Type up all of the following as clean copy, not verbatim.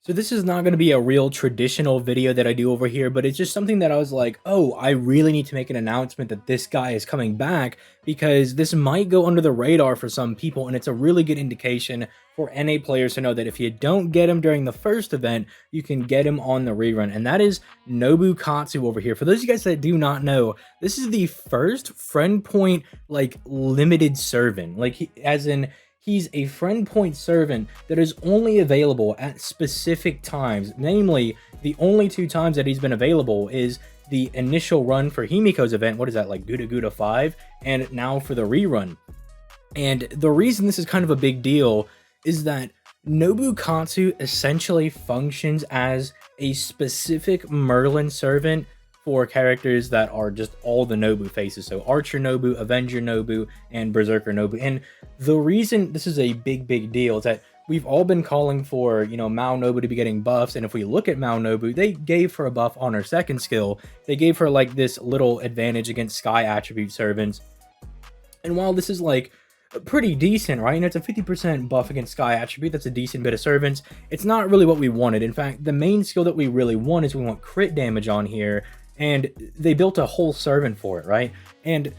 So this is not going to be a real traditional video that I do over here, but it's just something that I was like, oh, I really need to make an announcement that this guy is coming back because this might go under the radar for some people, and it's a really good indication for NA players to know that if you don't get him during the first event, you can get him on the rerun, and that is Nobukatsu over here. For those of you guys that do not know, this is the first friend point, like, limited servant, like, as in he's a friend point servant that is only available at specific times. Namely, the only two times that he's been available is the initial run for Himiko's event. What is that, like Guda Guda 5? And now for the rerun. And the reason this is kind of a big deal is that Nobukatsu essentially functions as a specific Merlin servant for characters that are just all the Nobu faces. So Archer Nobu, Avenger Nobu, and Berserker Nobu. And the reason this is a big deal is that we've all been calling for, you know, Maou Nobu to be getting buffs. And if we look at Maou Nobu, they gave her a buff on her second skill. They gave her like this little advantage against Sky attribute servants. And while this is like pretty decent, right? And it's a 50% buff against Sky attribute. That's a decent bit of servants. It's not really what we wanted. In fact, the main skill that we really want is we want crit damage on here. And they built a whole servant for it, right? And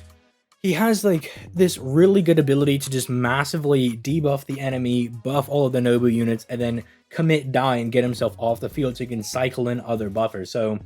he has like this really good ability to just massively debuff the enemy, buff all of the Nobu units, and then commit die and get himself off the field so he can cycle in other buffers. So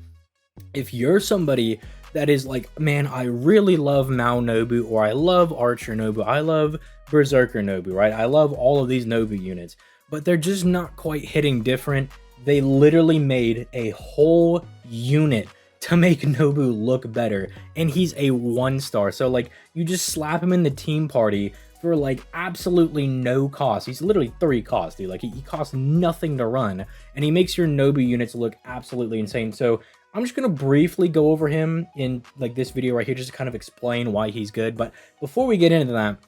if you're somebody that is like, man, I really love Maou Nobu, or I love Archer Nobu, I love Berserker Nobu, right? I love all of these Nobu units, but they're just not quite hitting different. They literally made a whole unit to make Nobu look better, and he's a 1-star. So like, you just slap him in the team party for like absolutely no cost. He's literally 3 cost, dude. Like he costs nothing to run, and he makes your Nobu units look absolutely insane. So I'm just gonna briefly go over him in like this video right here, just to kind of explain why he's good. But before we get into that,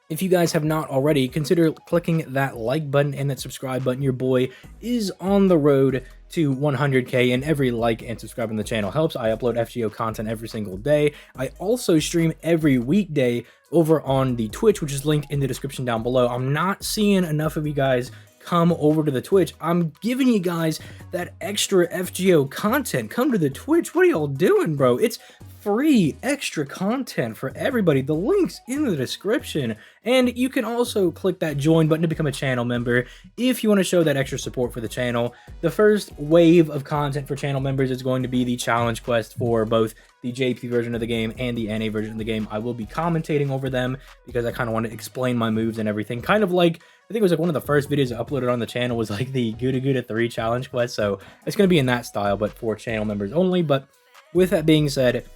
if you guys have not already, consider clicking that like button and that subscribe button. Your boy is on the road to 100K, and every like and subscribe on the channel helps. I upload FGO content every single day. I also stream every weekday over on the Twitch, which is linked in the description down below. I'm not seeing enough of you guys come over to the Twitch. I'm giving you guys that extra FGO content. Come to the Twitch. What are y'all doing, bro? It's free extra content for everybody. The link's in the description, and you can also click that join button to become a channel member if you want to show that extra support for the channel. The first wave of content for channel members is going to be the challenge quest for both the JP version of the game and the NA version of the game. I will be commentating over them because I kind of want to explain my moves and everything, kind of like, I think it was like one of the first videos I uploaded on the channel was like the Guda Guda 3 challenge quest. So it's going to be in that style, but for channel members only. But with that being said,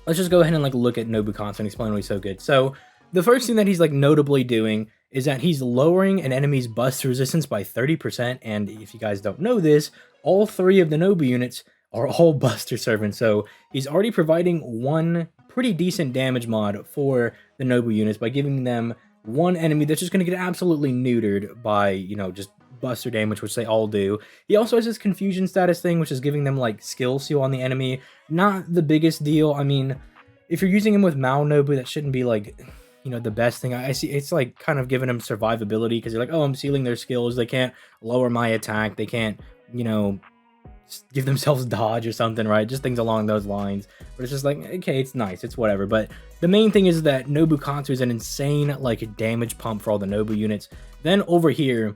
let's just go ahead and like look at Nobukatsu and explain why he's so good. So the first thing that he's like notably doing is that he's lowering an enemy's bust resistance by 30%. And if you guys don't know this, all 3 of the Nobu units are all Buster servants. So he's already providing one pretty decent damage mod for the Nobu units by giving them one enemy that's just going to get absolutely neutered by, you know, just Buster damage, which they all do. He also has this confusion status thing, which is giving them like skill seal on the enemy. Not the biggest deal. I mean, if you're using him with Maou Nobu, that shouldn't be like, you know, the best thing. I see it's like kind of giving them survivability because you're like, oh, I'm sealing their skills. They can't lower my attack. They can't, you know, give themselves dodge or something, right? Just things along those lines. But it's just like, okay, it's nice, it's whatever. But the main thing is that Nobukatsu is an insane like damage pump for all the Nobu units. Then over here,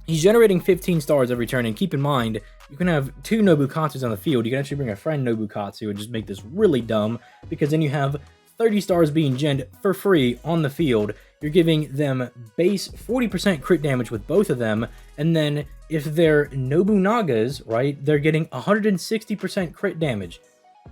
he's generating 15 stars every turn, and keep in mind, you can have 2 Nobukatsus on the field. You can actually bring a friend Nobukatsu and just make this really dumb, because then you have 30 stars being gened for free on the field. You're giving them base 40% crit damage with both of them, and then if they're Nobunagas, right, they're getting 160% crit damage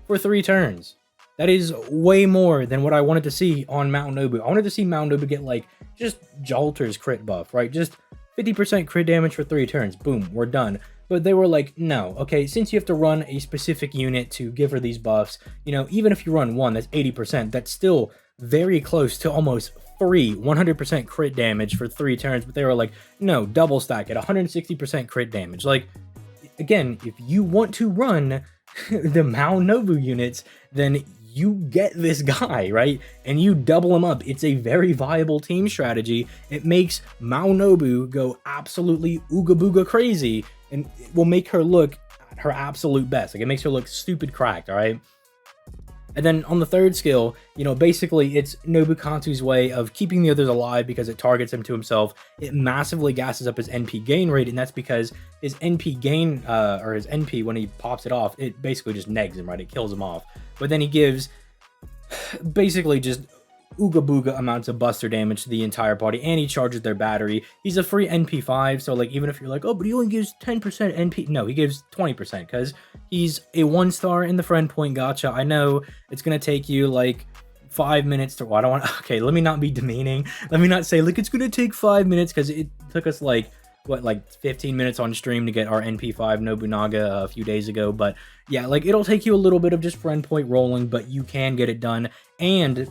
for 3 turns. That is way more than what I wanted to see on Maou Nobu. I wanted to see Maou Nobu get like just Jolter's crit buff, right? Just 50% crit damage for 3 turns. Boom, we're done. But they were like, no, okay, since you have to run a specific unit to give her these buffs, you know, even if you run one, that's 80%, that's still very close to almost free 100% crit damage for 3 turns. But they were like, no, double stack it, 160% crit damage. Like, again, if you want to run the Maou Nobu units, then you get this guy, right? And you double him up. It's a very viable team strategy. It makes Maou Nobu go absolutely ooga booga crazy, and it will make her look at her absolute best. Like, it makes her look stupid cracked, all right? And then on the third skill, basically it's Nobukatsu's way of keeping the others alive because it targets him to himself. It massively gasses up his NP gain rate, and that's because his NP gain, or his NP, when he pops it off, it basically just negs him, right? It kills him off. But then he gives basically just ooga booga amounts of buster damage to the entire party, and he charges their battery. He's a free NP5, so like even if you're like, oh, but he only gives 10% NP, no, he gives 20% because he's a 1-star in the friend point gacha. I know it's gonna take you like 5 minutes to, well, I don't want, okay, let me not be demeaning. Let me not say like it's gonna take 5 minutes, because it took us like 15 minutes on stream to get our NP5 Nobunaga a few days ago. But yeah, like it'll take you a little bit of just friend point rolling, but you can get it done. And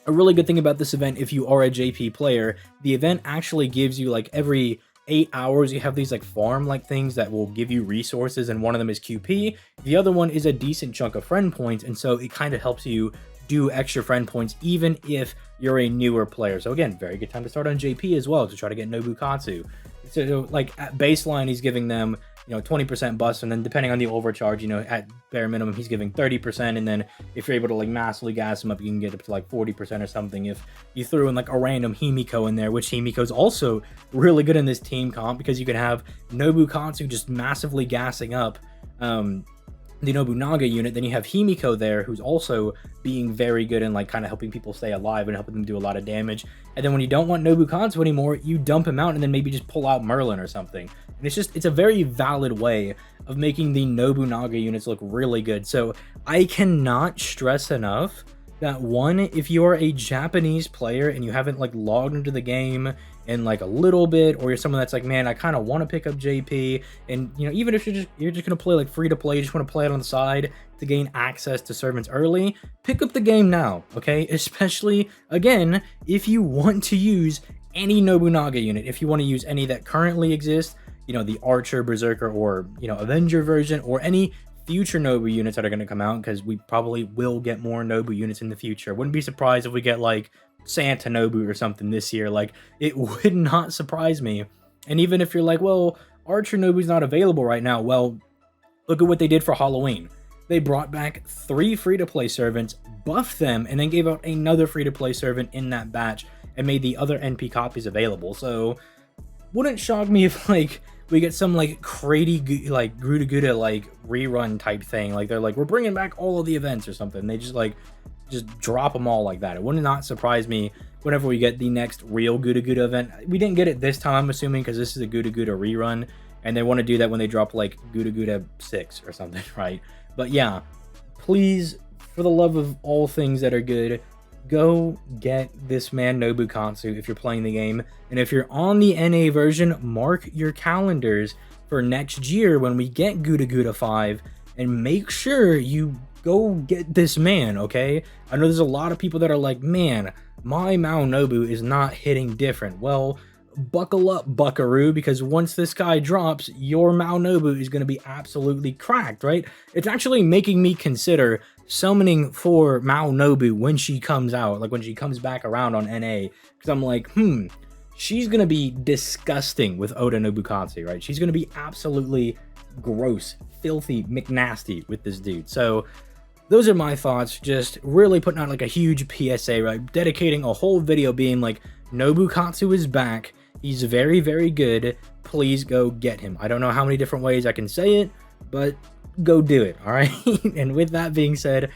a really good thing about this event, if you are a JP player, the event actually gives you like every 8 hours, you have these like farm like things that will give you resources, and one of them is QP. The other one is a decent chunk of friend points, and so it kind of helps you do extra friend points even if you're a newer player. So again, very good time to start on JP as well to try to get Nobukatsu. So like at baseline, he's giving them 20% bust, and then depending on the overcharge, at bare minimum he's giving 30%, and then if you're able to like massively gas him up, you can get up to like 40% or something if you threw in like a random Himiko in there, which Himiko's also really good in this team comp, because you can have Nobukatsu just massively gassing up the Nobunaga unit, then you have Himiko there, who's also being very good and like kind of helping people stay alive and helping them do a lot of damage. And then when you don't want Nobukatsu anymore, you dump him out and then maybe just pull out Merlin or something. And it's a very valid way of making the Nobunaga units look really good. So I cannot stress enough that, one, if you are a Japanese player and you haven't like logged into the game in like a little bit, or you're someone that's like, man, I kind of want to pick up JP, and even if you're just gonna play like free to play, you just want to play it on the side to gain access to servants early, pick up the game now, okay? Especially again, if you want to use any Nobunaga unit, if you want to use any that currently exist, the Archer, Berserker, or Avenger version, or any future Nobu units that are going to come out, because we probably will get more Nobu units in the future. Wouldn't be surprised if we get like Santa Nobu or something this year. Like, it would not surprise me. And even if you're like, well, Archer Nobu's not available right now, well, look at what they did for Halloween. They brought back 3 free-to-play servants, buffed them, and then gave out another free-to-play servant in that batch and made the other NP copies available. So wouldn't shock me if like we get some like crazy like Guda like rerun type thing. Like they're like, we're bringing back all of the events or something. They just drop them all like that. It would not surprise me whenever we get the next real Guda event. We didn't get it this time, I'm assuming, because this is a Guda rerun, and they want to do that when they drop like Guda 6 or something, right? But yeah, please, for the love of all things that are good, go get this man Nobukatsu if you're playing the game. And if you're on the NA version, mark your calendars for next year when we get Guda 5, and make sure you go get this man, okay? I know there's a lot of people that are like, man, my Maou Nobu is not hitting different. Well, buckle up, buckaroo, because once this guy drops, your Maou Nobu is going to be absolutely cracked, right? It's actually making me consider summoning for Maou Nobu when she comes out, like when she comes back around on NA, because I'm like, she's going to be disgusting with Oda Nobukatsu, right? She's going to be absolutely gross, filthy, McNasty with this dude. So those are my thoughts, just really putting out like a huge PSA, right? Dedicating a whole video being like, Nobukatsu is back. He's very, very good. Please go get him. I don't know how many different ways I can say it, but go do it, all right? And with that being said,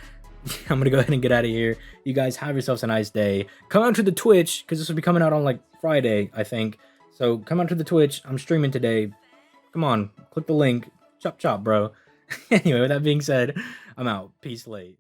I'm going to go ahead and get out of here. You guys have yourselves a nice day. Come out to the Twitch, because this will be coming out on like Friday, I think. So come out to the Twitch. I'm streaming today. Come on, click the link. Chop, chop, bro. Anyway, with that being said, I'm out. Peace late.